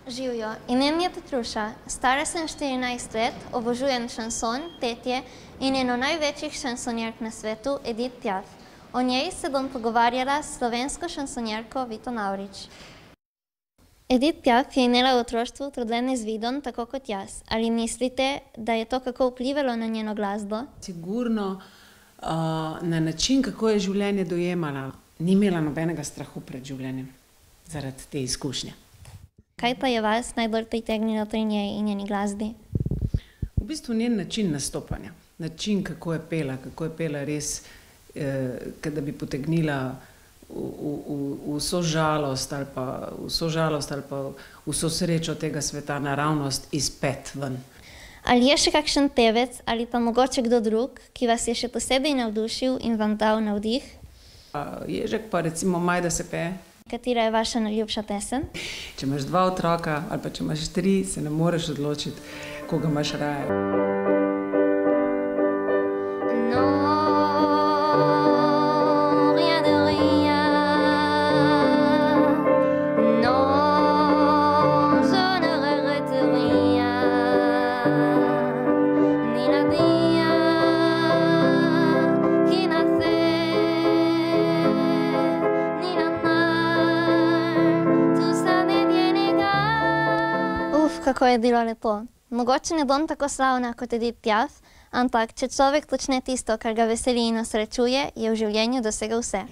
Živjo, ime mi je Petruša, stara sem 14 let, obožujem šanson, petje in eno največjih šansonjerk na svetu, Edith Piaf. O njej se bom pogovarjala s slovensko šansonjerko Vito Mavrič. Edith Piaf je imela v otroštvu probleme z vidom, tako kot jaz. Ali mislite, da je to kako vplivalo na njeno glasbo? Sigurno na način, kako je življenje dojemala. Ni imela nobenega strahu pred življenjem zaradi te izkušnje. Kaj pa je vas najbolj pritegnilo pri njej in njeni glasbi? V bistvu njen način nastopanja, način, kako je pela res, da bi potegnila vso žalost ali pa vso srečo tega sveta naravnost izpet ven. Ali je še kakšen pevec ali pa mogoče kdo drug, ki vas je še posebej navdušil in vam dal navdih? Ježek pa recimo Majda se peje. Katera je vaša najljubša pesem? Če imaš 2 otroka ali pa če imaš 3, se ne moreš odločiti, koga imaš raje. Kako je bilo lepo. Mogoče ne bom tako slavna kot Edith Piaf, ampak če človek počne tisto, kar ga veseli in osrečuje, je v življenju dosegel vse.